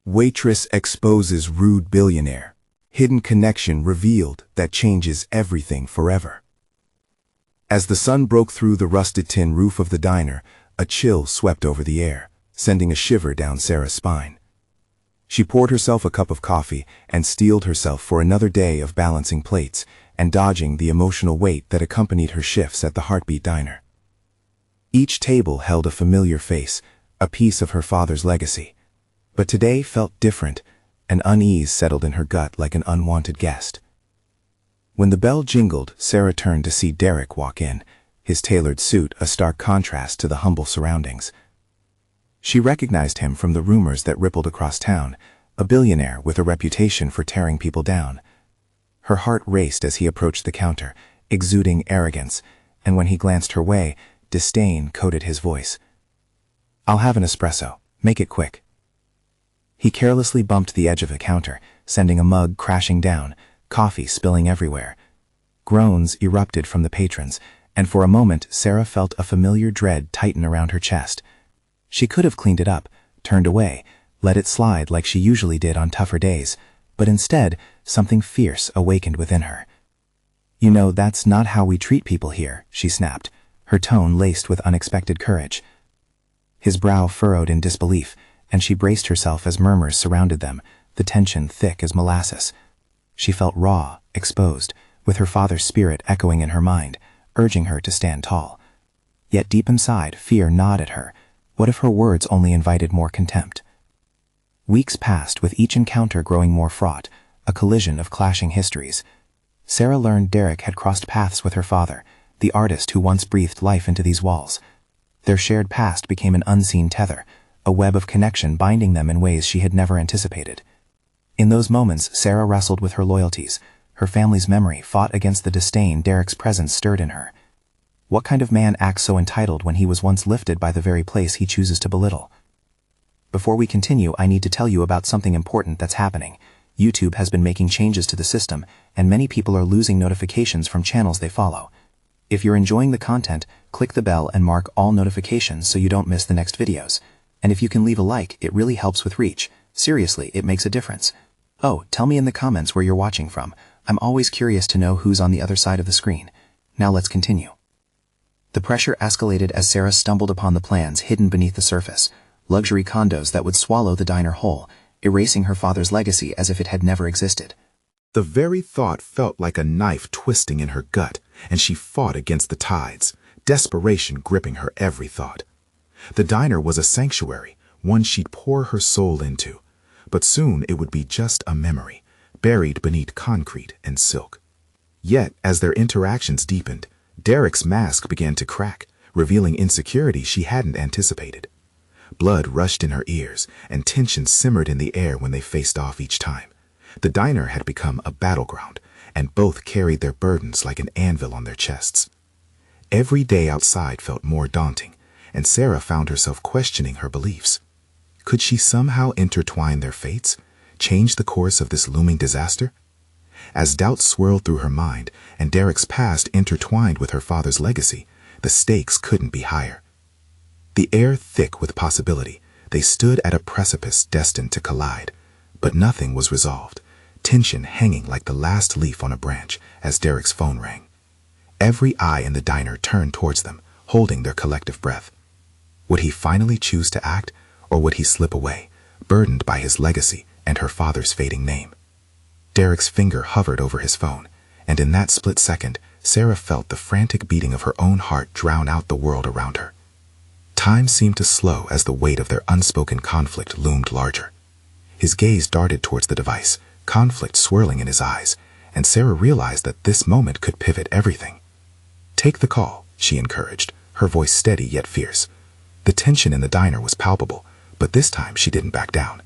Waitress exposes rude billionaire. Hidden connection revealed that changes everything forever. As the sun broke through the rusted tin roof of the diner, a chill swept over the air, sending a shiver down Sarah's spine. She poured herself a cup of coffee and steeled herself for another day of balancing plates and dodging the emotional weight that accompanied her shifts at the Heartbeat Diner. Each table held a familiar face, a piece of her father's legacy. But today felt different. An unease settled in her gut like an unwanted guest. When the bell jingled, Sarah turned to see Derek walk in, his tailored suit a stark contrast to the humble surroundings. She recognized him from the rumors that rippled across town, a billionaire with a reputation for tearing people down. Her heart raced as he approached the counter, exuding arrogance, and when he glanced her way, disdain coated his voice. "I'll have an espresso. Make it quick." He carelessly bumped the edge of the counter, sending a mug crashing down, coffee spilling everywhere. Groans erupted from the patrons, and for a moment Sarah felt a familiar dread tighten around her chest. She could have cleaned it up, turned away, let it slide like she usually did on tougher days, but instead, something fierce awakened within her. "You know, that's not how we treat people here," she snapped, her tone laced with unexpected courage. His brow furrowed in disbelief, and she braced herself as murmurs surrounded them, the tension thick as molasses. She felt raw, exposed, with her father's spirit echoing in her mind, urging her to stand tall. Yet deep inside, fear gnawed at her. What if her words only invited more contempt? Weeks passed, with each encounter growing more fraught, a collision of clashing histories. Sarah learned Derek had crossed paths with her father, the artist who once breathed life into these walls. Their shared past became an unseen tether, a web of connection binding them in ways she had never anticipated. In those moments, Sarah wrestled with her loyalties. Her family's memory fought against the disdain Derek's presence stirred in her. What kind of man acts so entitled when he was once lifted by the very place he chooses to belittle? Before we continue, I need to tell you about something important that's happening. YouTube has been making changes to the system, and many people are losing notifications from channels they follow. If you're enjoying the content, click the bell and mark all notifications so you don't miss the next videos. And if you can leave a like, it really helps with reach. Seriously, it makes a difference. Oh, tell me in the comments where you're watching from. I'm always curious to know who's on the other side of the screen. Now let's continue. The pressure escalated as Sarah stumbled upon the plans hidden beneath the surface. Luxury condos that would swallow the diner whole, erasing her father's legacy as if it had never existed. The very thought felt like a knife twisting in her gut, and she fought against the tides, desperation gripping her every thought. The diner was a sanctuary, one she'd pour her soul into, but soon it would be just a memory, buried beneath concrete and silk. Yet, as their interactions deepened, Derek's mask began to crack, revealing insecurity she hadn't anticipated. Blood rushed in her ears, and tension simmered in the air when they faced off each time. The diner had become a battleground, and both carried their burdens like an anvil on their chests. Every day outside felt more daunting, and Sarah found herself questioning her beliefs. Could she somehow intertwine their fates, change the course of this looming disaster? As doubts swirled through her mind, and Derek's past intertwined with her father's legacy, the stakes couldn't be higher. The air thick with possibility, they stood at a precipice destined to collide. But nothing was resolved, tension hanging like the last leaf on a branch as Derek's phone rang. Every eye in the diner turned towards them, holding their collective breath. Would he finally choose to act, or would he slip away, burdened by his legacy and her father's fading name? Derek's finger hovered over his phone, and in that split second, Sarah felt the frantic beating of her own heart drown out the world around her. Time seemed to slow as the weight of their unspoken conflict loomed larger. His gaze darted towards the device, conflict swirling in his eyes, and Sarah realized that this moment could pivot everything. "Take the call," she encouraged, her voice steady yet fierce. The tension in the diner was palpable, but this time she didn't back down.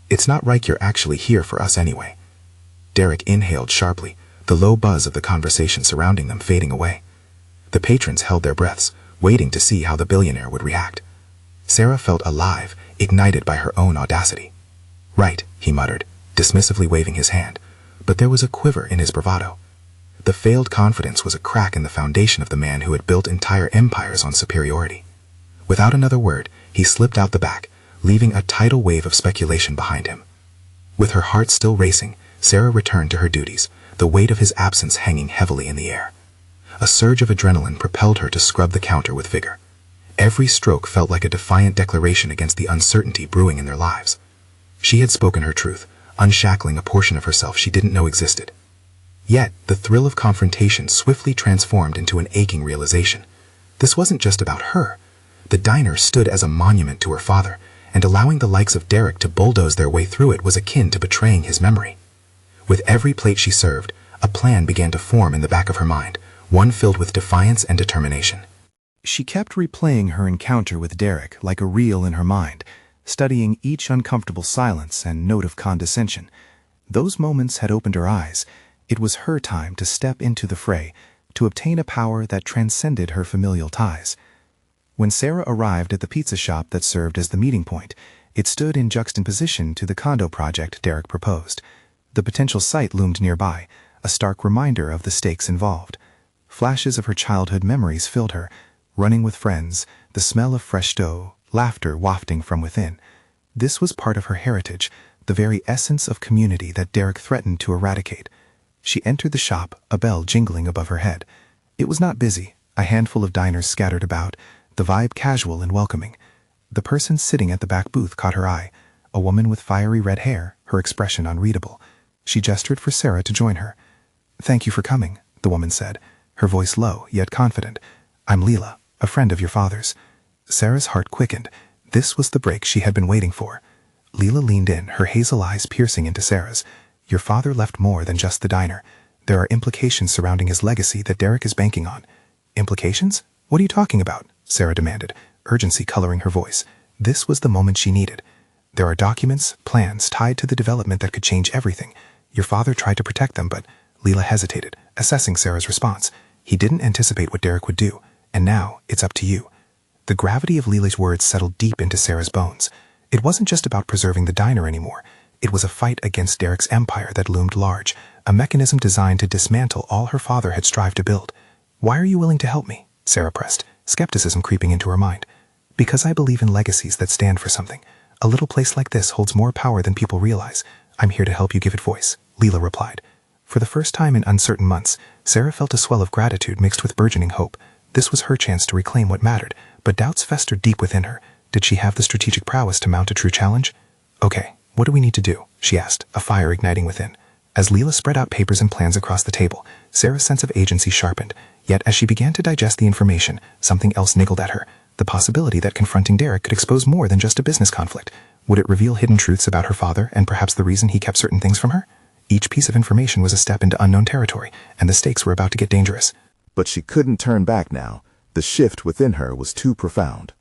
"It's not like you're actually here for us anyway." Derek inhaled sharply, the low buzz of the conversation surrounding them fading away. The patrons held their breaths, waiting to see how the billionaire would react. Sarah felt alive, ignited by her own audacity. "Right," he muttered, dismissively waving his hand, but there was a quiver in his bravado. The failed confidence was a crack in the foundation of the man who had built entire empires on superiority. Without another word, he slipped out the back, leaving a tidal wave of speculation behind him. With her heart still racing, Sarah returned to her duties, the weight of his absence hanging heavily in the air. A surge of adrenaline propelled her to scrub the counter with vigor. Every stroke felt like a defiant declaration against the uncertainty brewing in their lives. She had spoken her truth, unshackling a portion of herself she didn't know existed. Yet, the thrill of confrontation swiftly transformed into an aching realization. This wasn't just about her. The diner stood as a monument to her father, and allowing the likes of Derek to bulldoze their way through it was akin to betraying his memory. With every plate she served, a plan began to form in the back of her mind, one filled with defiance and determination. She kept replaying her encounter with Derek like a reel in her mind, studying each uncomfortable silence and note of condescension. Those moments had opened her eyes. It was her time to step into the fray, to obtain a power that transcended her familial ties. When Sarah arrived at the pizza shop that served as the meeting point, it stood in juxtaposition to the condo project Derek proposed. The potential site loomed nearby, a stark reminder of the stakes involved. Flashes of her childhood memories filled her, running with friends, the smell of fresh dough, laughter wafting from within. This was part of her heritage, the very essence of community that Derek threatened to eradicate. She entered the shop, a bell jingling above her head. It was not busy, a handful of diners scattered about, the vibe casual and welcoming. The person sitting at the back booth caught her eye, a woman with fiery red hair, her expression unreadable. She gestured for Sarah to join her. "Thank you for coming," the woman said, her voice low yet confident. "I'm Leela, a friend of your father's." Sarah's heart quickened. This was the break she had been waiting for. Leela leaned in, her hazel eyes piercing into Sarah's. "Your father left more than just the diner. There are implications surrounding his legacy that Derek is banking on." "Implications? What are you talking about?" Sarah demanded, urgency coloring her voice. This was the moment she needed. "There are documents, plans tied to the development that could change everything. Your father tried to protect them, but—" Leela hesitated, assessing Sarah's response. "He didn't anticipate what Derek would do, and now it's up to you." The gravity of Leela's words settled deep into Sarah's bones. It wasn't just about preserving the diner anymore. It was a fight against Derek's empire that loomed large, a mechanism designed to dismantle all her father had strived to build. "Why are you willing to help me?" Sarah pressed, skepticism creeping into her mind. "Because I believe in legacies that stand for something. A little place like this holds more power than people realize. I'm here to help you give it voice," Leela replied. For the first time in uncertain months, Sarah felt a swell of gratitude mixed with burgeoning hope. This was her chance to reclaim what mattered, but doubts festered deep within her. Did she have the strategic prowess to mount a true challenge? "Okay, what do we need to do?" she asked, a fire igniting within. As Leela spread out papers and plans across the table, Sarah's sense of agency sharpened. Yet as she began to digest the information, something else niggled at her. The possibility that confronting Derek could expose more than just a business conflict. Would it reveal hidden truths about her father and perhaps the reason he kept certain things from her? Each piece of information was a step into unknown territory, and the stakes were about to get dangerous. But she couldn't turn back now. The shift within her was too profound.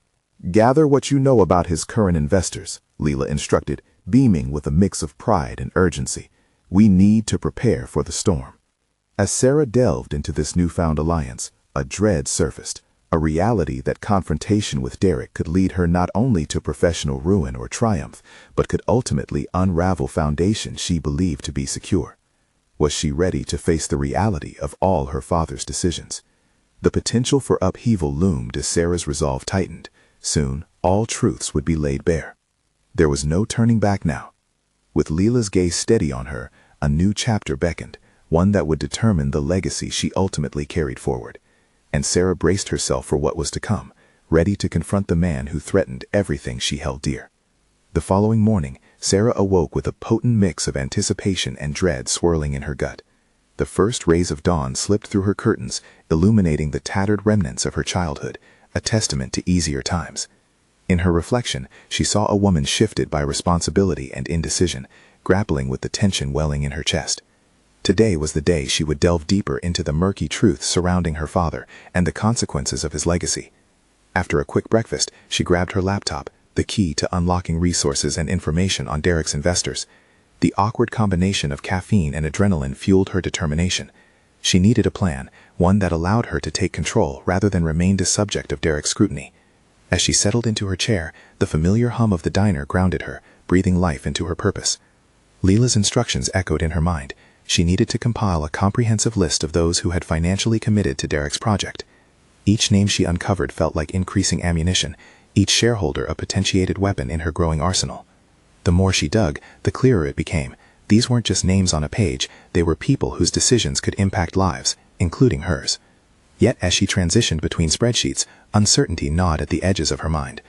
"Gather what you know about his current investors," Leela instructed, beaming with a mix of pride and urgency. "We need to prepare for the storm." As Sarah delved into this newfound alliance, a dread surfaced, a reality that confrontation with Derek could lead her not only to professional ruin or triumph, but could ultimately unravel foundations she believed to be secure. Was she ready to face the reality of all her father's decisions? The potential for upheaval loomed as Sarah's resolve tightened. Soon, all truths would be laid bare. There was no turning back now. With Leela's gaze steady on her, a new chapter beckoned, one that would determine the legacy she ultimately carried forward. And Sarah braced herself for what was to come, ready to confront the man who threatened everything she held dear. The following morning, Sarah awoke with a potent mix of anticipation and dread swirling in her gut. The first rays of dawn slipped through her curtains, illuminating the tattered remnants of her childhood, a testament to easier times. In her reflection, she saw a woman shifted by responsibility and indecision, grappling with the tension welling in her chest. Today was the day she would delve deeper into the murky truths surrounding her father and the consequences of his legacy. After a quick breakfast, she grabbed her laptop, the key to unlocking resources and information on Derek's investors. The awkward combination of caffeine and adrenaline fueled her determination. She needed a plan, one that allowed her to take control rather than remain the subject of Derek's scrutiny. As she settled into her chair, the familiar hum of the diner grounded her, breathing life into her purpose. Leela's instructions echoed in her mind. She needed to compile a comprehensive list of those who had financially committed to Derek's project. Each name she uncovered felt like increasing ammunition, each shareholder a potentiated weapon in her growing arsenal. The more she dug, the clearer it became. These weren't just names on a page, they were people whose decisions could impact lives, including hers. Yet as she transitioned between spreadsheets, uncertainty gnawed at the edges of her mind.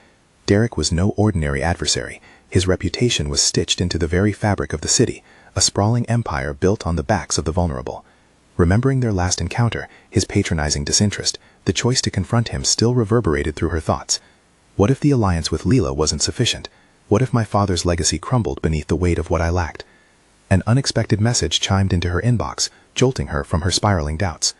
Derek was no ordinary adversary. His reputation was stitched into the very fabric of the city, a sprawling empire built on the backs of the vulnerable. Remembering their last encounter, his patronizing disinterest, the choice to confront him still reverberated through her thoughts. What if the alliance with Leela wasn't sufficient? What if my father's legacy crumbled beneath the weight of what I lacked? An unexpected message chimed into her inbox, jolting her from her spiraling doubts.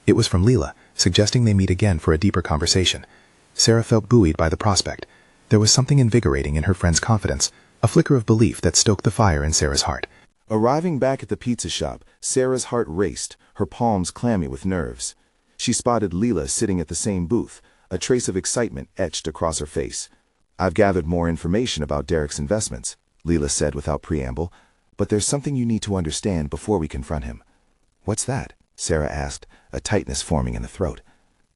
It was from Leela, suggesting they meet again for a deeper conversation. Sarah felt buoyed by the prospect. There was something invigorating in her friend's confidence, a flicker of belief that stoked the fire in Sarah's heart. Arriving back at the pizza shop, Sarah's heart raced, her palms clammy with nerves. She spotted Leela sitting at the same booth, a trace of excitement etched across her face. "I've gathered more information about Derek's investments," Leela said without preamble, "but there's something you need to understand before we confront him." "What's that?" Sarah asked, a tightness forming in the throat.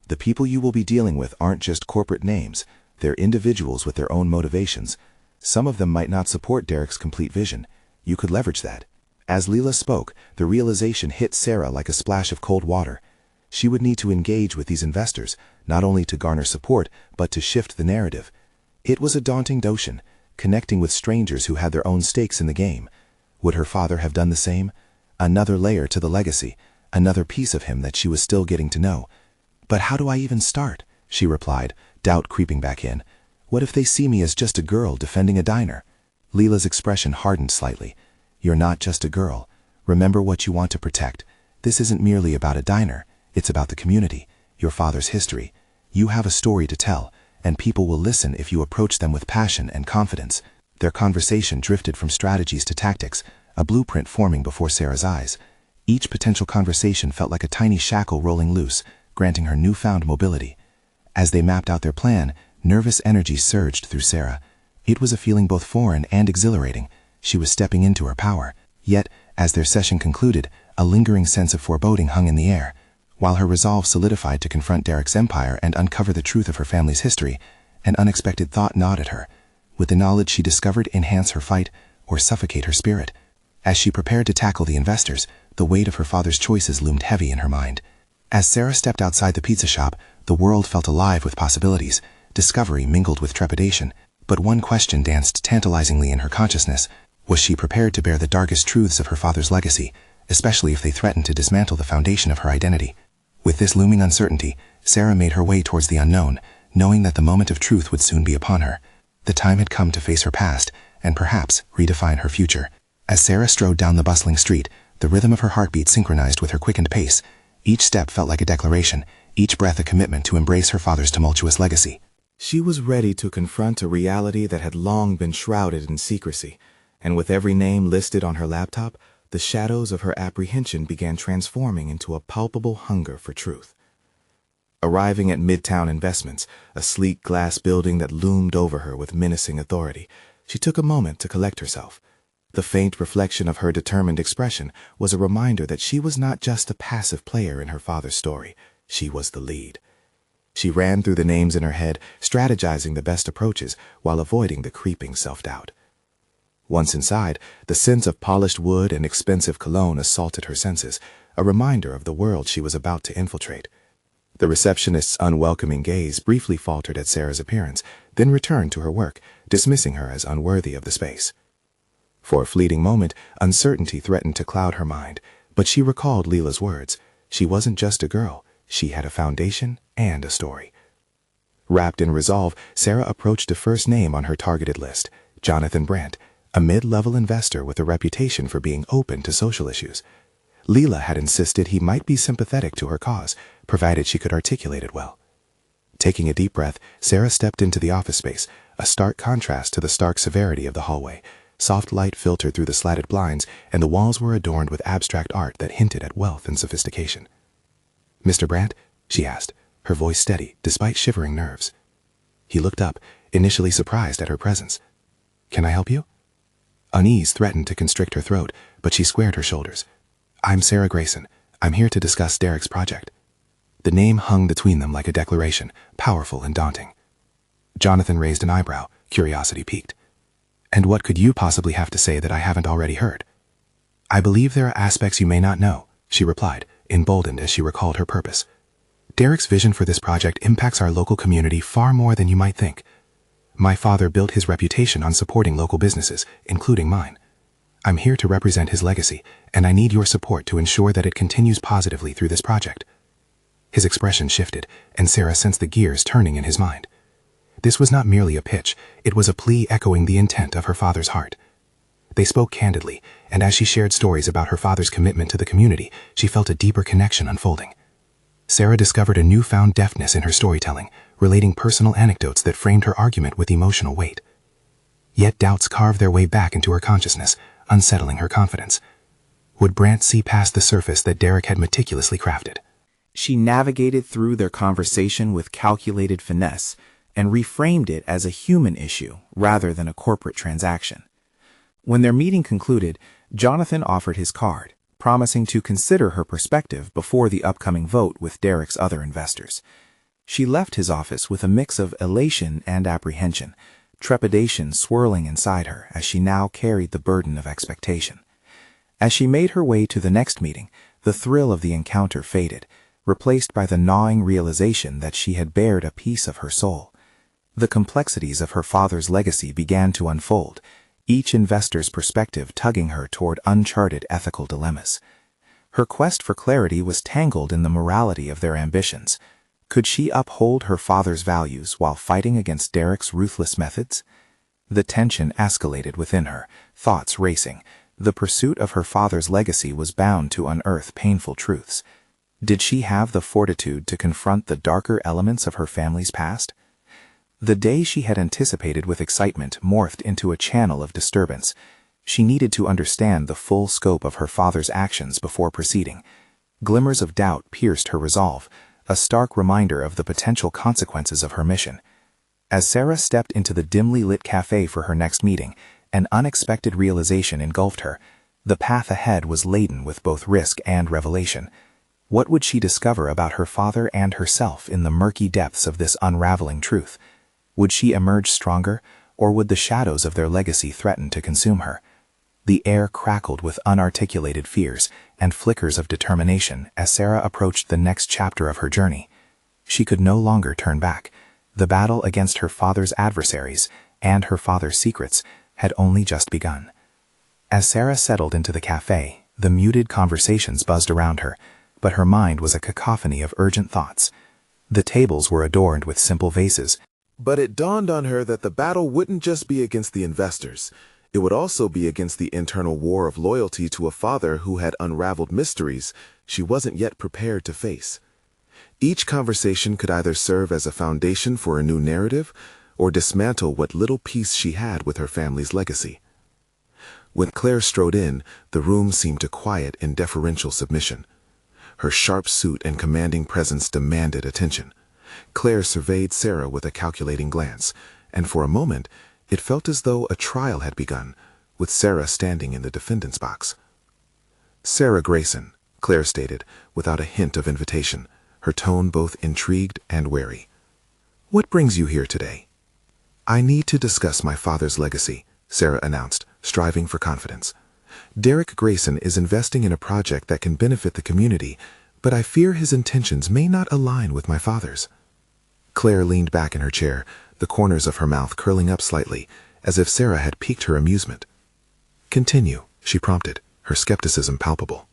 "The people you will be dealing with aren't just corporate names, they're individuals with their own motivations. Some of them might not support Derek's complete vision. You could leverage that." As Leela spoke, the realization hit Sarah like a splash of cold water. She would need to engage with these investors, not only to garner support, but to shift the narrative. It was a daunting notion, connecting with strangers who had their own stakes in the game. Would her father have done the same? Another layer to the legacy, another piece of him that she was still getting to know. "But how do I even start?" she replied, doubt creeping back in. "What if they see me as just a girl defending a diner?" Leela's expression hardened slightly. "You're not just a girl. Remember what you want to protect. This isn't merely about a diner. It's about the community, your father's history. You have a story to tell, and people will listen if you approach them with passion and confidence." Their conversation drifted from strategies to tactics, a blueprint forming before Sarah's eyes. Each potential conversation felt like a tiny shackle rolling loose, granting her newfound mobility. As they mapped out their plan, nervous energy surged through Sarah. It was a feeling both foreign and exhilarating. She was stepping into her power. Yet, as their session concluded, a lingering sense of foreboding hung in the air. While her resolve solidified to confront Derek's empire and uncover the truth of her family's history, an unexpected thought gnawed at her. Would the knowledge she discovered enhance her fight or suffocate her spirit? As she prepared to tackle the investors, the weight of her father's choices loomed heavy in her mind. As Sarah stepped outside the pizza shop, the world felt alive with possibilities. Discovery mingled with trepidation. But one question danced tantalizingly in her consciousness. Was she prepared to bear the darkest truths of her father's legacy, especially if they threatened to dismantle the foundation of her identity? With this looming uncertainty, Sarah made her way towards the unknown, knowing that the moment of truth would soon be upon her. The time had come to face her past, and perhaps redefine her future. As Sarah strode down the bustling street, the rhythm of her heartbeat synchronized with her quickened pace. Each step felt like a declaration, each breath a commitment to embrace her father's tumultuous legacy. She was ready to confront a reality that had long been shrouded in secrecy, and with every name listed on her laptop, the shadows of her apprehension began transforming into a palpable hunger for truth. Arriving at Midtown Investments, a sleek glass building that loomed over her with menacing authority, she took a moment to collect herself. The faint reflection of her determined expression was a reminder that she was not just a passive player in her father's story, she was the lead. She ran through the names in her head, strategizing the best approaches while avoiding the creeping self-doubt. Once inside, the scent of polished wood and expensive cologne assaulted her senses, a reminder of the world she was about to infiltrate. The receptionist's unwelcoming gaze briefly faltered at Sarah's appearance, then returned to her work, dismissing her as unworthy of the space. For a fleeting moment, uncertainty threatened to cloud her mind, but she recalled Leela's words. She wasn't just a girl. She had a foundation and a story. Wrapped in resolve, Sarah approached the first name on her targeted list, Jonathan Brandt, a mid-level investor with a reputation for being open to social issues. Leela had insisted he might be sympathetic to her cause, provided she could articulate it well. Taking a deep breath, Sarah stepped into the office space, a stark contrast to the stark severity of the hallway. Soft light filtered through the slatted blinds, and the walls were adorned with abstract art that hinted at wealth and sophistication. "Mr. Brandt?" she asked, her voice steady despite shivering nerves. He looked up, initially surprised at her presence. "Can I help you?" Unease threatened to constrict her throat, but she squared her shoulders. "I'm Sarah Grayson. I'm here to discuss Derek's project." The name hung between them like a declaration, powerful and daunting. Jonathan raised an eyebrow, curiosity piqued. And what could you possibly have to say that I haven't already heard? I believe there are aspects you may not know, she replied, emboldened as she recalled her purpose. Derek's vision for this project impacts our local community far more than you might think. My father built his reputation on supporting local businesses, including mine. I'm here to represent his legacy, and I need your support to ensure that it continues positively through this project. His expression shifted, and Sarah sensed the gears turning in his mind. This was not merely a pitch, it was a plea echoing the intent of her father's heart. They spoke candidly, and as she shared stories about her father's commitment to the community, she felt a deeper connection unfolding. Sarah discovered a newfound deftness in her storytelling, relating personal anecdotes that framed her argument with emotional weight. Yet doubts carved their way back into her consciousness, unsettling her confidence. Would Brant see past the surface that Derek had meticulously crafted? She navigated through their conversation with calculated finesse and reframed it as a human issue rather than a corporate transaction. When their meeting concluded, Jonathan offered his card, promising to consider her perspective before the upcoming vote with Derek's other investors. She left his office with a mix of elation and apprehension, trepidation swirling inside her as she now carried the burden of expectation. As she made her way to the next meeting, the thrill of the encounter faded, replaced by the gnawing realization that she had bared a piece of her soul. The complexities of her father's legacy began to unfold, each investor's perspective tugging her toward uncharted ethical dilemmas. Her quest for clarity was tangled in the morality of their ambitions. Could she uphold her father's values while fighting against Derek's ruthless methods? The tension escalated within her, thoughts racing. The pursuit of her father's legacy was bound to unearth painful truths. Did she have the fortitude to confront the darker elements of her family's past? The day she had anticipated with excitement morphed into a channel of disturbance. She needed to understand the full scope of her father's actions before proceeding. Glimmers of doubt pierced her resolve, a stark reminder of the potential consequences of her mission. As Sarah stepped into the dimly lit cafe for her next meeting, an unexpected realization engulfed her. The path ahead was laden with both risk and revelation. What would she discover about her father and herself in the murky depths of this unraveling truth? Would she emerge stronger, or would the shadows of their legacy threaten to consume her? The air crackled with unarticulated fears and flickers of determination as Sarah approached the next chapter of her journey. She could no longer turn back. The battle against her father's adversaries and her father's secrets had only just begun. As Sarah settled into the cafe, the muted conversations buzzed around her, but her mind was a cacophony of urgent thoughts. The tables were adorned with simple vases, But it dawned on her that the battle wouldn't just be against the investors. It would also be against the internal war of loyalty to a father who had unraveled mysteries she wasn't yet prepared to face. Each conversation could either serve as a foundation for a new narrative or dismantle what little peace she had with her family's legacy. When Claire strode in, the room seemed to quiet in deferential submission. Her sharp suit and commanding presence demanded attention. Claire surveyed Sarah with a calculating glance, and for a moment it felt as though a trial had begun, with Sarah standing in the defendant's box. "Sarah Grayson," Claire stated, without a hint of invitation, her tone both intrigued and wary. "What brings you here today?" "I need to discuss my father's legacy," Sarah announced, striving for confidence. "Derek Grayson is investing in a project that can benefit the community, but I fear his intentions may not align with my father's." Claire leaned back in her chair, the corners of her mouth curling up slightly, as if Sarah had piqued her amusement. "Continue," she prompted, her skepticism palpable.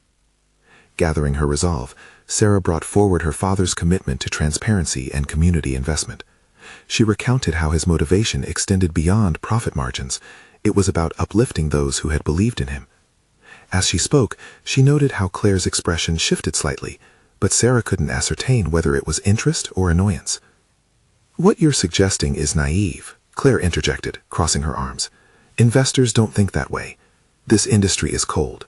Gathering her resolve, Sarah brought forward her father's commitment to transparency and community investment. She recounted how his motivation extended beyond profit margins. It was about uplifting those who had believed in him. As she spoke, she noted how Claire's expression shifted slightly, but Sarah couldn't ascertain whether it was interest or annoyance. "What you're suggesting is naive," Claire interjected, crossing her arms. "Investors don't think that way. This industry is cold.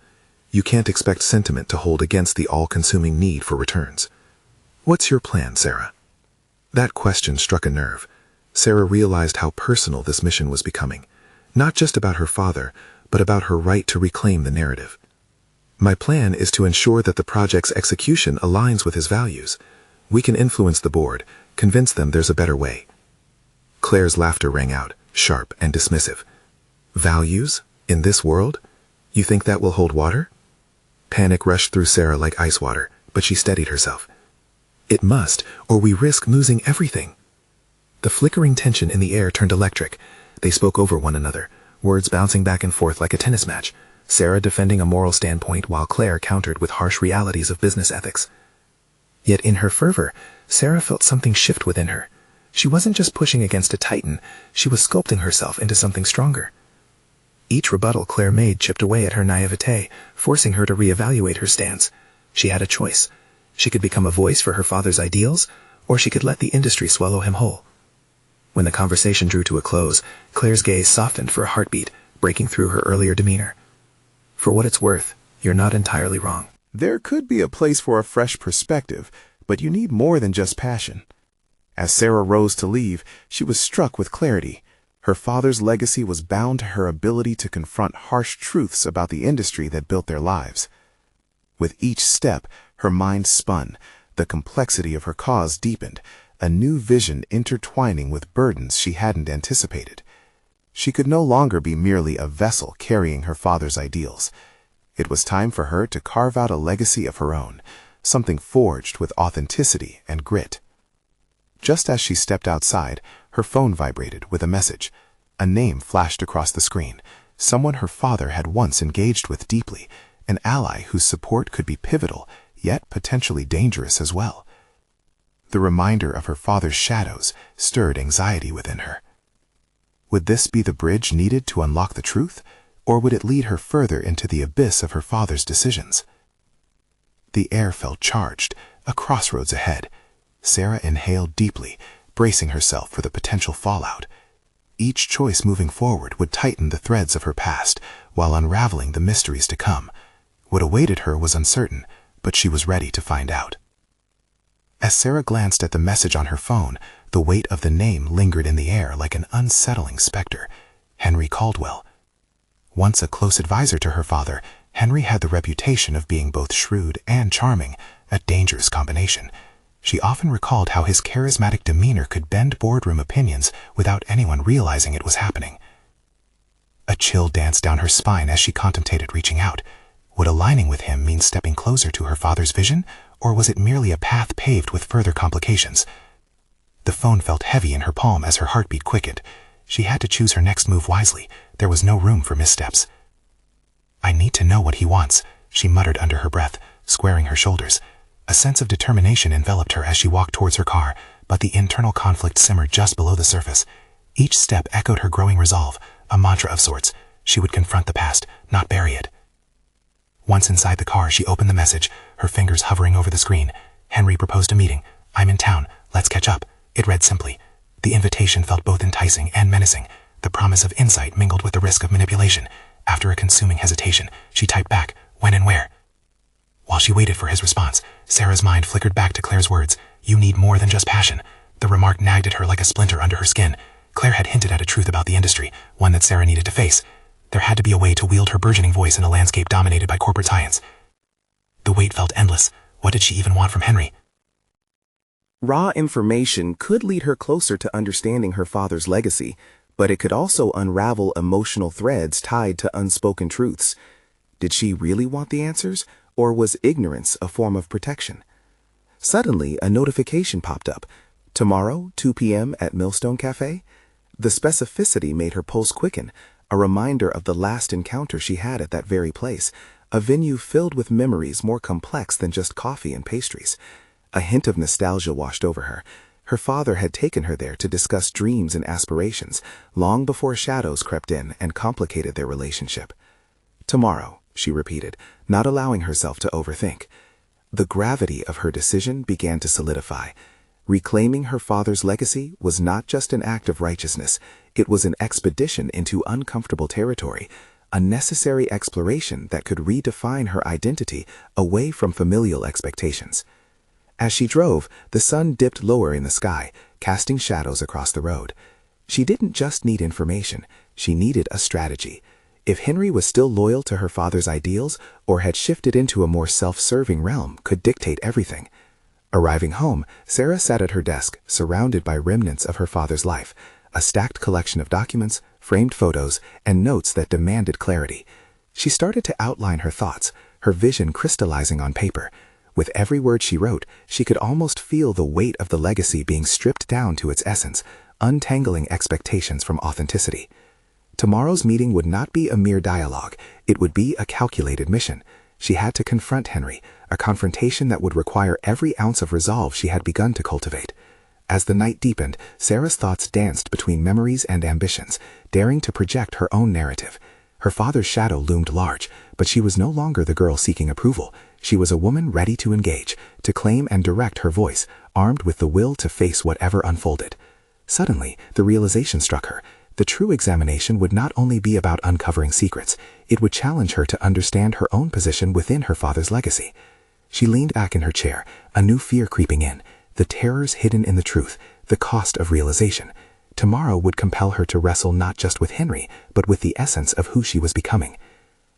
You can't expect sentiment to hold against the all-consuming need for returns. What's your plan, Sarah?" That question struck a nerve. Sarah realized how personal this mission was becoming, not just about her father, but about her right to reclaim the narrative. "My plan is to ensure that the project's execution aligns with his values. We can influence the board, convince them there's a better way." Claire's laughter rang out, sharp and dismissive. Values? In this world? You think that will hold water? Panic rushed through Sarah like ice water, but she steadied herself. It must, or we risk losing everything. The flickering tension in the air turned electric. They spoke over one another, words bouncing back and forth like a tennis match, Sarah defending a moral standpoint while Claire countered with harsh realities of business ethics. Yet in her fervor, Sarah felt something shift within her. She wasn't just pushing against a titan, she was sculpting herself into something stronger. Each rebuttal Claire made chipped away at her naivete, forcing her to reevaluate her stance. She had a choice. She could become a voice for her father's ideals, or she could let the industry swallow him whole. When the conversation drew to a close, Claire's gaze softened for a heartbeat, breaking through her earlier demeanor. For what it's worth, you're not entirely wrong. There could be a place for a fresh perspective, but you need more than just passion. As Sarah rose to leave, she was struck with clarity. Her father's legacy was bound to her ability to confront harsh truths about the industry that built their lives. With each step, her mind spun, the complexity of her cause deepened, a new vision intertwining with burdens she hadn't anticipated. She could no longer be merely a vessel carrying her father's ideals. It was time for her to carve out a legacy of her own, something forged with authenticity and grit. Just as she stepped outside, her phone vibrated with a message. A name flashed across the screen, someone her father had once engaged with deeply, an ally whose support could be pivotal, yet potentially dangerous as well. The reminder of her father's shadows stirred anxiety within her. Would this be the bridge needed to unlock the truth, or would it lead her further into the abyss of her father's decisions? The air felt charged, a crossroads ahead. Sarah inhaled deeply, bracing herself for the potential fallout. Each choice moving forward would tighten the threads of her past, while unraveling the mysteries to come. What awaited her was uncertain, but she was ready to find out. As Sarah glanced at the message on her phone, the weight of the name lingered in the air like an unsettling specter. Henry Caldwell. Once a close advisor to her father, Henry had the reputation of being both shrewd and charming, a dangerous combination. She often recalled how his charismatic demeanor could bend boardroom opinions without anyone realizing it was happening. A chill danced down her spine as she contemplated reaching out. Would aligning with him mean stepping closer to her father's vision, or was it merely a path paved with further complications? The phone felt heavy in her palm as her heartbeat quickened. She had to choose her next move wisely. There was no room for missteps. "I need to know what he wants," she muttered under her breath, squaring her shoulders. A sense of determination enveloped her as she walked towards her car, but the internal conflict simmered just below the surface. Each step echoed her growing resolve, a mantra of sorts. She would confront the past, not bury it. Once inside the car, she opened the message, her fingers hovering over the screen. Henry proposed a meeting. "I'm in town. Let's catch up." It read simply. The invitation felt both enticing and menacing. The promise of insight mingled with the risk of manipulation. After a consuming hesitation, she typed back, "When and where?" While she waited for his response, Sarah's mind flickered back to Claire's words, "You need more than just passion." The remark nagged at her like a splinter under her skin. Claire had hinted at a truth about the industry, one that Sarah needed to face. There had to be a way to wield her burgeoning voice in a landscape dominated by corporate giants. The wait felt endless. What did she even want from Henry? Raw information could lead her closer to understanding her father's legacy, but it could also unravel emotional threads tied to unspoken truths. Did she really want the answers, or was ignorance a form of protection? Suddenly, a notification popped up. Tomorrow, 2 p.m. at Millstone Cafe? The specificity made her pulse quicken, a reminder of the last encounter she had at that very place, a venue filled with memories more complex than just coffee and pastries. A hint of nostalgia washed over her. Her father had taken her there to discuss dreams and aspirations, long before shadows crept in and complicated their relationship. "Tomorrow," she repeated, not allowing herself to overthink. The gravity of her decision began to solidify. Reclaiming her father's legacy was not just an act of righteousness, it was an expedition into uncomfortable territory, a necessary exploration that could redefine her identity away from familial expectations. As she drove, the sun dipped lower in the sky, casting shadows across the road. She didn't just need information, she needed a strategy. If Henry was still loyal to her father's ideals or had shifted into a more self-serving realm could dictate everything. Arriving home, Sarah sat at her desk, surrounded by remnants of her father's life, a stacked collection of documents, framed photos, and notes that demanded clarity. She started to outline her thoughts, her vision crystallizing on paper. With every word she wrote, she could almost feel the weight of the legacy being stripped down to its essence, untangling expectations from authenticity. Tomorrow's meeting would not be a mere dialogue, it would be a calculated mission. She had to confront Henry, a confrontation that would require every ounce of resolve she had begun to cultivate. As the night deepened, Sarah's thoughts danced between memories and ambitions, daring to project her own narrative. Her father's shadow loomed large, but she was no longer the girl seeking approval. She was a woman ready to engage, to claim and direct her voice, armed with the will to face whatever unfolded. Suddenly, the realization struck her. The true examination would not only be about uncovering secrets, it would challenge her to understand her own position within her father's legacy. She leaned back in her chair, a new fear creeping in, the terrors hidden in the truth, the cost of realization. Tomorrow would compel her to wrestle not just with Henry, but with the essence of who she was becoming.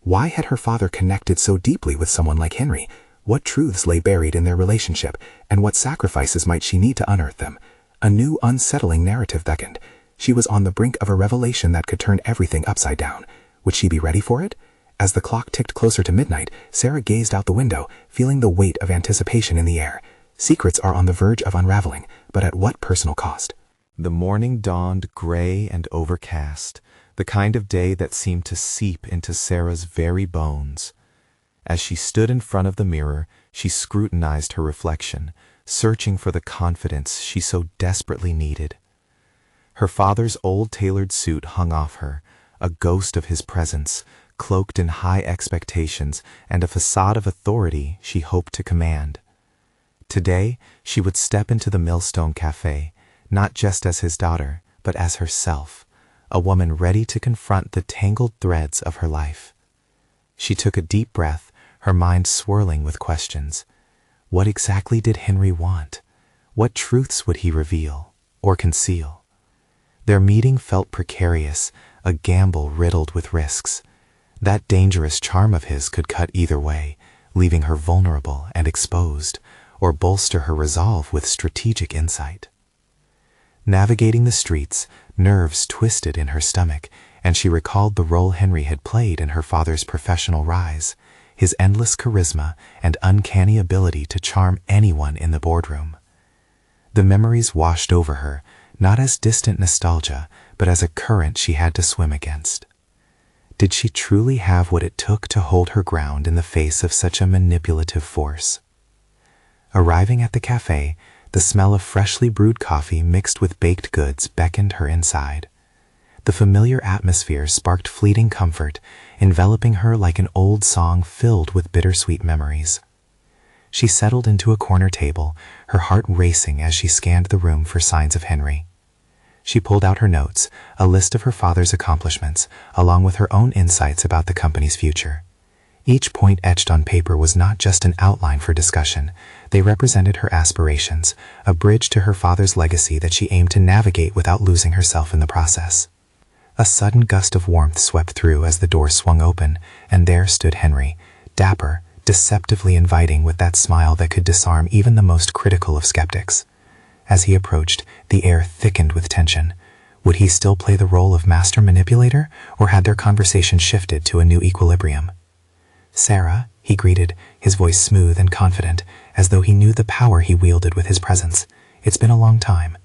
Why had her father connected so deeply with someone like Henry? What truths lay buried in their relationship, and what sacrifices might she need to unearth them? A new, unsettling narrative beckoned. She was on the brink of a revelation that could turn everything upside down. Would she be ready for it? As the clock ticked closer to midnight, Sarah gazed out the window, feeling the weight of anticipation in the air. Secrets are on the verge of unraveling, but at what personal cost? The morning dawned gray and overcast, the kind of day that seemed to seep into Sarah's very bones. As she stood in front of the mirror, she scrutinized her reflection, searching for the confidence she so desperately needed. Her father's old tailored suit hung off her, a ghost of his presence, cloaked in high expectations and a facade of authority she hoped to command. Today, she would step into the Millstone Cafe, not just as his daughter, but as herself, a woman ready to confront the tangled threads of her life. She took a deep breath, her mind swirling with questions. What exactly did Henry want? What truths would he reveal or conceal? Their meeting felt precarious, a gamble riddled with risks. That dangerous charm of his could cut either way, leaving her vulnerable and exposed, or bolster her resolve with strategic insight. Navigating the streets, nerves twisted in her stomach, and she recalled the role Henry had played in her father's professional rise, his endless charisma and uncanny ability to charm anyone in the boardroom. The memories washed over her, not as distant nostalgia, but as a current she had to swim against. Did she truly have what it took to hold her ground in the face of such a manipulative force? Arriving at the cafe, the smell of freshly brewed coffee mixed with baked goods beckoned her inside. The familiar atmosphere sparked fleeting comfort, enveloping her like an old song filled with bittersweet memories. She settled into a corner table, her heart racing as she scanned the room for signs of Henry. She pulled out her notes, a list of her father's accomplishments, along with her own insights about the company's future. Each point etched on paper was not just an outline for discussion. They represented her aspirations, a bridge to her father's legacy that she aimed to navigate without losing herself in the process. A sudden gust of warmth swept through as the door swung open, and there stood Henry, dapper, deceptively inviting with that smile that could disarm even the most critical of skeptics. As he approached, the air thickened with tension. Would he still play the role of master manipulator, or had their conversation shifted to a new equilibrium? "Sarah," he greeted, his voice smooth and confident, as though he knew the power he wielded with his presence. "It's been a long time."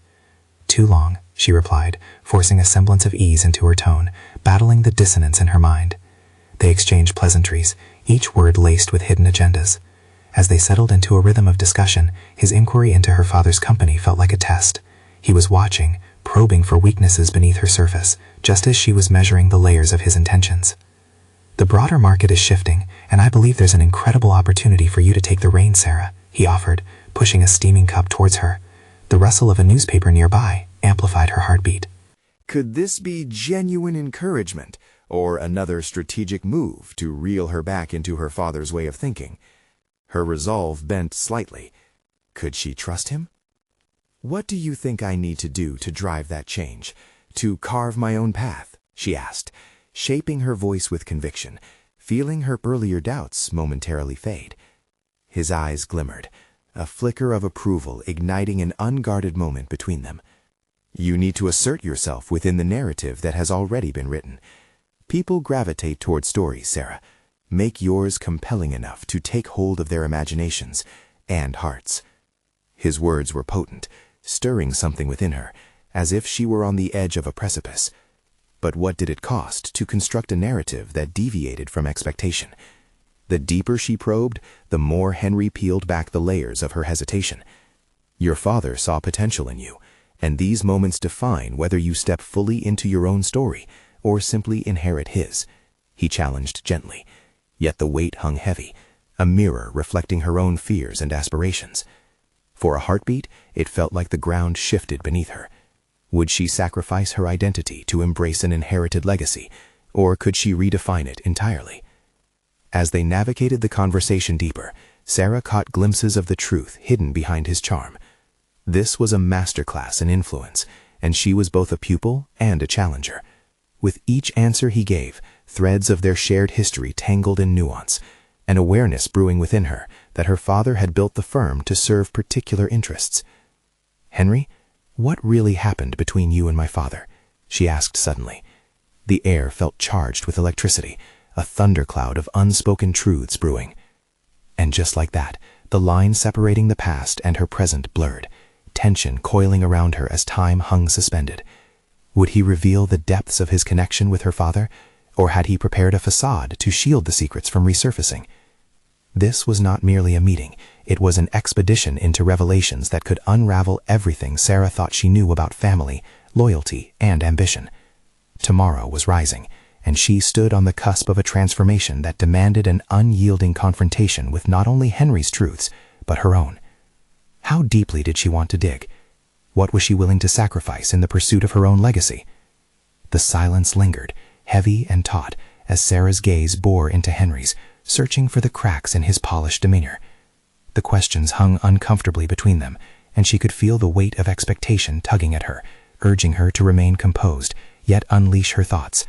"Too long," she replied, forcing a semblance of ease into her tone, battling the dissonance in her mind. They exchanged pleasantries, each word laced with hidden agendas. As they settled into a rhythm of discussion, his inquiry into her father's company felt like a test. He was watching, probing for weaknesses beneath her surface, just as she was measuring the layers of his intentions. "The broader market is shifting, and I believe there's an incredible opportunity for you to take the reins, Sarah," he offered, pushing a steaming cup towards her. The rustle of a newspaper nearby amplified her heartbeat. Could this be genuine encouragement, or another strategic move to reel her back into her father's way of thinking? Her resolve bent slightly. Could she trust him? "What do you think I need to do to drive that change, to carve my own path?" she asked, shaping her voice with conviction, feeling her earlier doubts momentarily fade. His eyes glimmered, a flicker of approval igniting an unguarded moment between them. You need to assert yourself within the narrative that has already been written. People gravitate toward stories, Sarah. Make yours compelling enough to take hold of their imaginations and hearts. His words were potent, stirring something within her, as if she were on the edge of a precipice. But what did it cost to construct a narrative that deviated from expectation? The deeper she probed, the more Henry peeled back the layers of her hesitation. Your father saw potential in you, and these moments define whether you step fully into your own story or simply inherit his. He challenged gently, yet the weight hung heavy, a mirror reflecting her own fears and aspirations. For a heartbeat, it felt like the ground shifted beneath her. Would she sacrifice her identity to embrace an inherited legacy, or could she redefine it entirely? As they navigated the conversation deeper, Sarah caught glimpses of the truth hidden behind his charm. This was a masterclass in influence, and she was both a pupil and a challenger. With each answer he gave, threads of their shared history tangled in nuance, an awareness brewing within her that her father had built the firm to serve particular interests. "Henry, what really happened between you and my father?" she asked suddenly. The air felt charged with electricity, a thundercloud of unspoken truths brewing. And just like that, the line separating the past and her present blurred, tension coiling around her as time hung suspended. Would he reveal the depths of his connection with her father, or had he prepared a facade to shield the secrets from resurfacing? This was not merely a meeting, it was an expedition into revelations that could unravel everything Sarah thought she knew about family, loyalty, and ambition. Tomorrow was rising, and she stood on the cusp of a transformation that demanded an unyielding confrontation with not only Henry's truths, but her own. How deeply did she want to dig? What was she willing to sacrifice in the pursuit of her own legacy? The silence lingered, heavy and taut, as Sarah's gaze bore into Henry's, searching for the cracks in his polished demeanor. The questions hung uncomfortably between them, and she could feel the weight of expectation tugging at her, urging her to remain composed, yet unleash her thoughts.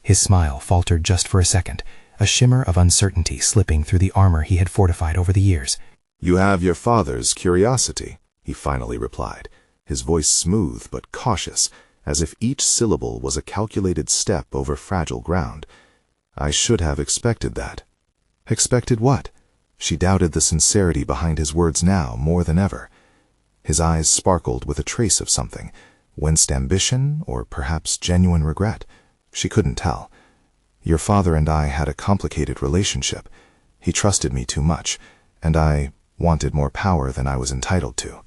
His smile faltered just for a second, a shimmer of uncertainty slipping through the armor he had fortified over the years. "You have your father's curiosity," he finally replied, his voice smooth but cautious, as if each syllable was a calculated step over fragile ground. "I should have expected that." Expected what? She doubted the sincerity behind his words now more than ever. His eyes sparkled with a trace of something, winced ambition or perhaps genuine regret. She couldn't tell. "Your father and I had a complicated relationship. He trusted me too much, and I wanted more power than I was entitled to."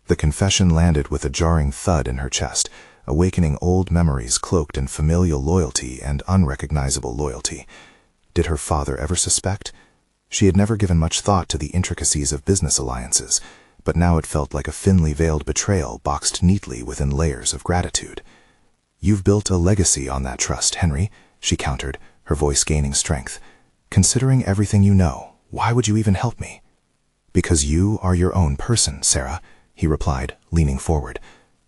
The confession landed with a jarring thud in her chest, awakening old memories cloaked in familial loyalty and unrecognizable loyalty. Did her father ever suspect? She had never given much thought to the intricacies of business alliances, but now it felt like a thinly veiled betrayal boxed neatly within layers of gratitude. "You've built a legacy on that trust, Henry," she countered, her voice gaining strength. "Considering everything you know, why would you even help me?" "Because you are your own person, Sarah," he replied, leaning forward.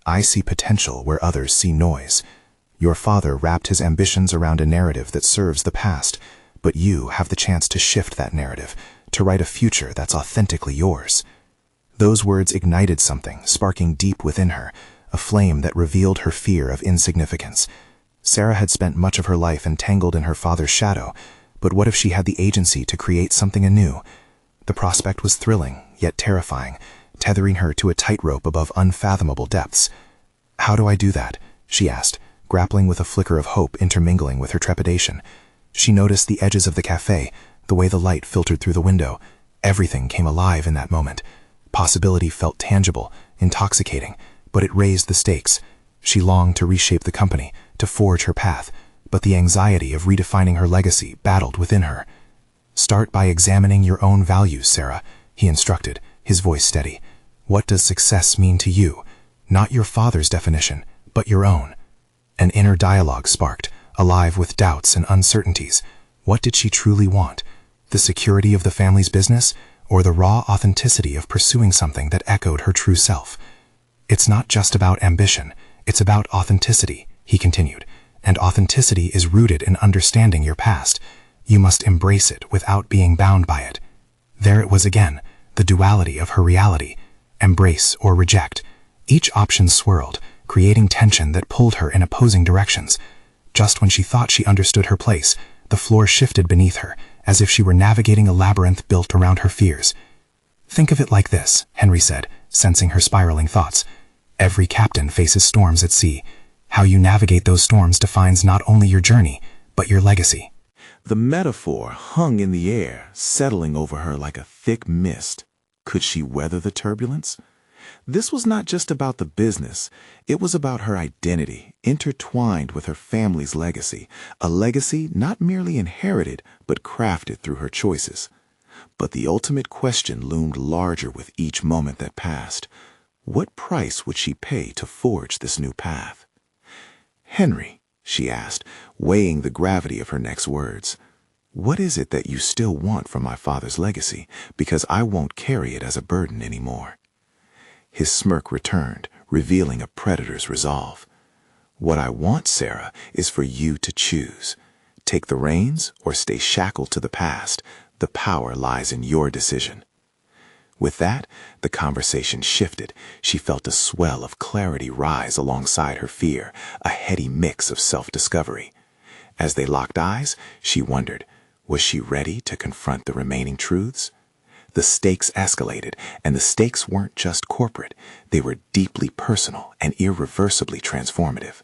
"I see potential where others see noise. Your father wrapped his ambitions around a narrative that serves the past, but you have the chance to shift that narrative, to write a future that's authentically yours." Those words ignited something, sparking deep within her, a flame that revealed her fear of insignificance. Sarah had spent much of her life entangled in her father's shadow, but what if she had the agency to create something anew? The prospect was thrilling, yet terrifying, tethering her to a tightrope above unfathomable depths. "How do I do that?" she asked, grappling with a flicker of hope intermingling with her trepidation. She noticed the edges of the cafe, the way the light filtered through the window. Everything came alive in that moment. Possibility felt tangible, intoxicating, but it raised the stakes. She longed to reshape the company, to forge her path, but the anxiety of redefining her legacy battled within her. "Start by examining your own values, Sarah," he instructed, his voice steady. "What does success mean to you? Not your father's definition, but your own." An inner dialogue sparked, alive with doubts and uncertainties. What did she truly want? The security of the family's business, or the raw authenticity of pursuing something that echoed her true self? "It's not just about ambition, it's about authenticity," he continued, "and authenticity is rooted in understanding your past. You must embrace it without being bound by it." There it was again, the duality of her reality, embrace or reject. Each option swirled, creating tension that pulled her in opposing directions. Just when she thought she understood her place, the floor shifted beneath her, as if she were navigating a labyrinth built around her fears. "Think of it like this," Henry said, sensing her spiraling thoughts. "Every captain faces storms at sea. How you navigate those storms defines not only your journey, but your legacy." The metaphor hung in the air, settling over her like a thick mist. Could she weather the turbulence? This was not just about the business. It was about her identity, intertwined with her family's legacy, a legacy not merely inherited, but crafted through her choices. But the ultimate question loomed larger with each moment that passed. What price would she pay to forge this new path? "Henry," she asked, weighing the gravity of her next words, "what is it that you still want from my father's legacy? Because I won't carry it as a burden anymore." His smirk returned, revealing a predator's resolve. "What I want, Sarah, is for you to choose. Take the reins or stay shackled to the past. The power lies in your decision." With that, the conversation shifted. She felt a swell of clarity rise alongside her fear, a heady mix of self-discovery. As they locked eyes, she wondered, was she ready to confront the remaining truths? The stakes escalated, and the stakes weren't just corporate. They were deeply personal and irreversibly transformative.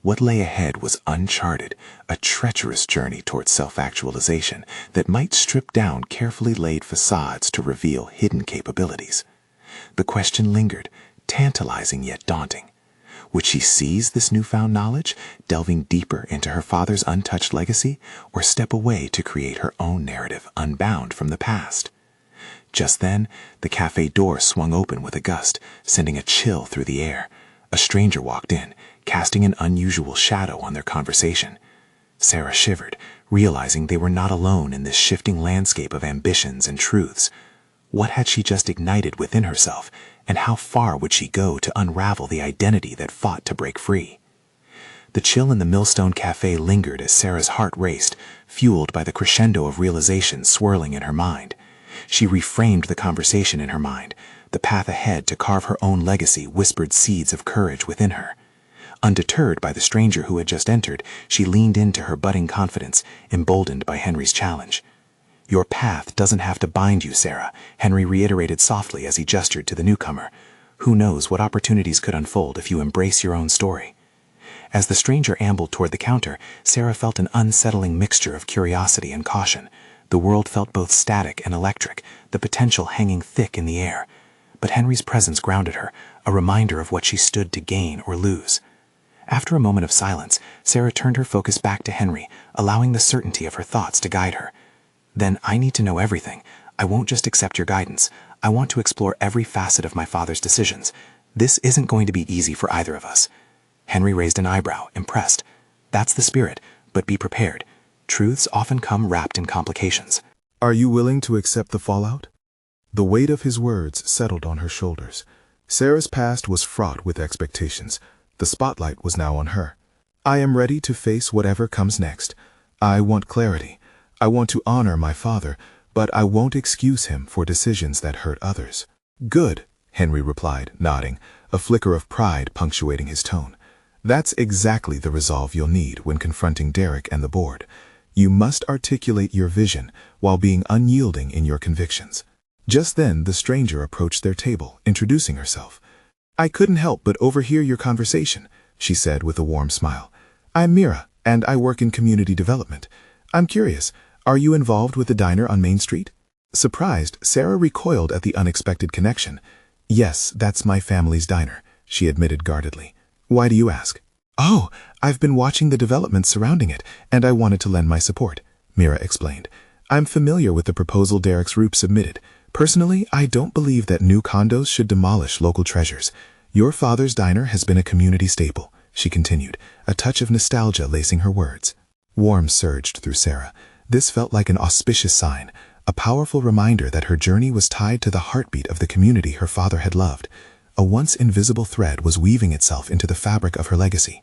What lay ahead was uncharted, a treacherous journey towards self-actualization that might strip down carefully laid facades to reveal hidden capabilities. The question lingered, tantalizing yet daunting. Would she seize this newfound knowledge, delving deeper into her father's untouched legacy, or step away to create her own narrative unbound from the past? Just then, the cafe door swung open with a gust, sending a chill through the air. A stranger walked in, casting an unusual shadow on their conversation. Sarah shivered, realizing they were not alone in this shifting landscape of ambitions and truths. What had she just ignited within herself, and how far would she go to unravel the identity that fought to break free? The chill in the Millstone Cafe lingered as Sarah's heart raced, fueled by the crescendo of realization swirling in her mind. She reframed the conversation in her mind. The path ahead to carve her own legacy whispered seeds of courage within her. Undeterred by the stranger who had just entered, she leaned into her budding confidence, emboldened by Henry's challenge. "Your path doesn't have to bind you, Sarah," Henry reiterated softly as he gestured to the newcomer. "Who knows what opportunities could unfold if you embrace your own story." As the stranger ambled toward the counter, Sarah felt an unsettling mixture of curiosity and caution. The world felt both static and electric, the potential hanging thick in the air. But Henry's presence grounded her, a reminder of what she stood to gain or lose. After a moment of silence, Sarah turned her focus back to Henry, allowing the certainty of her thoughts to guide her. "Then I need to know everything. I won't just accept your guidance. I want to explore every facet of my father's decisions. This isn't going to be easy for either of us." Henry raised an eyebrow, impressed. "That's the spirit, but be prepared. Truths often come wrapped in complications." "Are you willing to accept the fallout?" The weight of his words settled on her shoulders. Sarah's past was fraught with expectations. The spotlight was now on her. "I am ready to face whatever comes next. I want clarity. I want to honor my father, but I won't excuse him for decisions that hurt others." "Good," Henry replied, nodding, a flicker of pride punctuating his tone. "That's exactly the resolve you'll need when confronting Derek and the board. You must articulate your vision while being unyielding in your convictions." Just then, the stranger approached their table, introducing herself. "I couldn't help but overhear your conversation," she said with a warm smile. "I'm Mira, and I work in community development. I'm curious, are you involved with the diner on Main Street?" Surprised, Sarah recoiled at the unexpected connection. "Yes, that's my family's diner," she admitted guardedly. "Why do you ask?" "Oh, I've been watching the developments surrounding it, and I wanted to lend my support," Mira explained. "I'm familiar with the proposal Derek's Roop submitted. Personally, I don't believe that new condos should demolish local treasures. Your father's diner has been a community staple," she continued, a touch of nostalgia lacing her words. Warmth surged through Sarah. This felt like an auspicious sign, a powerful reminder that her journey was tied to the heartbeat of the community her father had loved. A once invisible thread was weaving itself into the fabric of her legacy.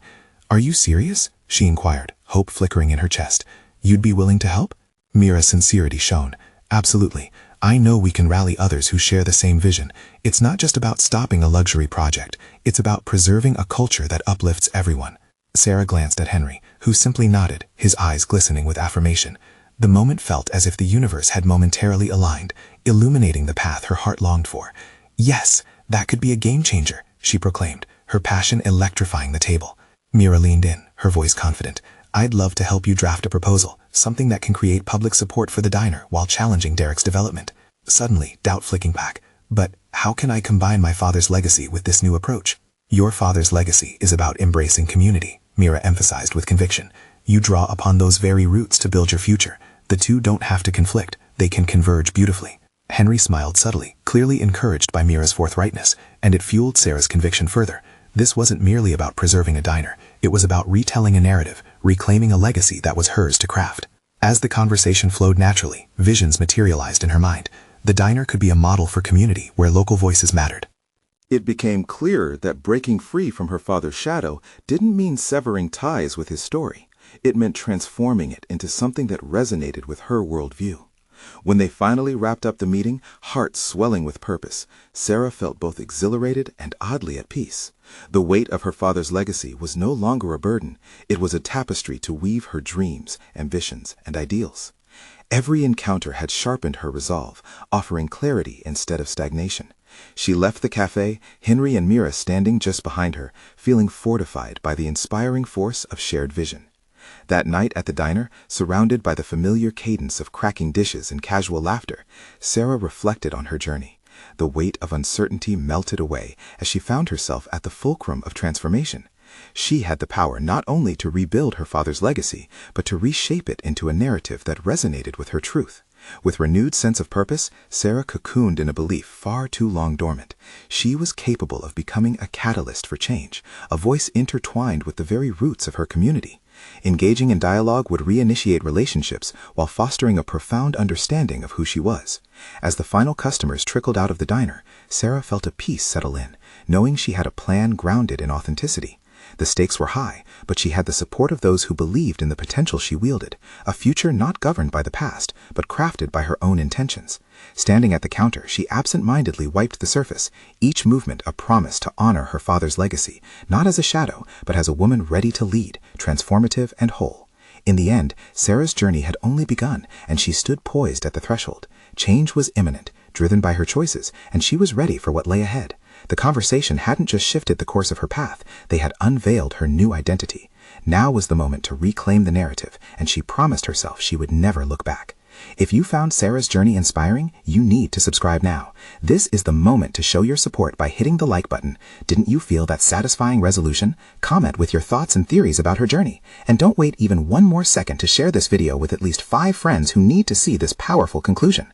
"Are you serious?" she inquired, hope flickering in her chest. "You'd be willing to help?" Mira's sincerity shone. "Absolutely. I know we can rally others who share the same vision. It's not just about stopping a luxury project. It's about preserving a culture that uplifts everyone. Sarah glanced at Henry, who simply nodded, his eyes glistening with affirmation. The moment felt as if the universe had momentarily aligned, illuminating the path her heart longed for. Yes, that could be a game changer, she proclaimed, her passion electrifying the table. Mira leaned in, her voice confident. I'd love to help you draft a proposal, something that can create public support for the diner while challenging Derek's development. Suddenly, doubt flicking back. But how can I combine my father's legacy with this new approach? Your father's legacy is about embracing community, Mira emphasized with conviction. You draw upon those very roots to build your future. The two don't have to conflict, they can converge beautifully. Henry smiled subtly, clearly encouraged by Mira's forthrightness, and it fueled Sarah's conviction further. This wasn't merely about preserving a diner, it was about retelling a narrative, reclaiming a legacy that was hers to craft. As the conversation flowed naturally, visions materialized in her mind. The diner could be a model for community where local voices mattered. It became clearer that breaking free from her father's shadow didn't mean severing ties with his story. It meant transforming it into something that resonated with her worldview. When they finally wrapped up the meeting, heart swelling with purpose, Sarah felt both exhilarated and oddly at peace. The weight of her father's legacy was no longer a burden. It was a tapestry to weave her dreams, ambitions, and ideals. Every encounter had sharpened her resolve, offering clarity instead of stagnation. She left the cafe, Henry and Mira standing just behind her, feeling fortified by the inspiring force of shared vision. That night at the diner, surrounded by the familiar cadence of cracking dishes and casual laughter, Sarah reflected on her journey. The weight of uncertainty melted away as she found herself at the fulcrum of transformation. She had the power not only to rebuild her father's legacy, but to reshape it into a narrative that resonated with her truth. With renewed sense of purpose, Sarah cocooned in a belief far too long dormant. She was capable of becoming a catalyst for change, a voice intertwined with the very roots of her community. Engaging in dialogue would reinitiate relationships while fostering a profound understanding of who she was. As the final customers trickled out of the diner, Sarah felt a peace settle in, knowing she had a plan grounded in authenticity. The stakes were high, but she had the support of those who believed in the potential she wielded, a future not governed by the past, but crafted by her own intentions. Standing at the counter, she absent-mindedly wiped the surface, each movement a promise to honor her father's legacy, not as a shadow, but as a woman ready to lead, transformative and whole. In the end, Sarah's journey had only begun, and she stood poised at the threshold. Change was imminent, driven by her choices, and she was ready for what lay ahead. The conversation hadn't just shifted the course of her path, they had unveiled her new identity. Now was the moment to reclaim the narrative, and she promised herself she would never look back. If you found Sarah's journey inspiring, you need to subscribe now. This is the moment to show your support by hitting the like button. Didn't you feel that satisfying resolution? Comment with your thoughts and theories about her journey. And don't wait even one more second to share this video with at least 5 friends who need to see this powerful conclusion.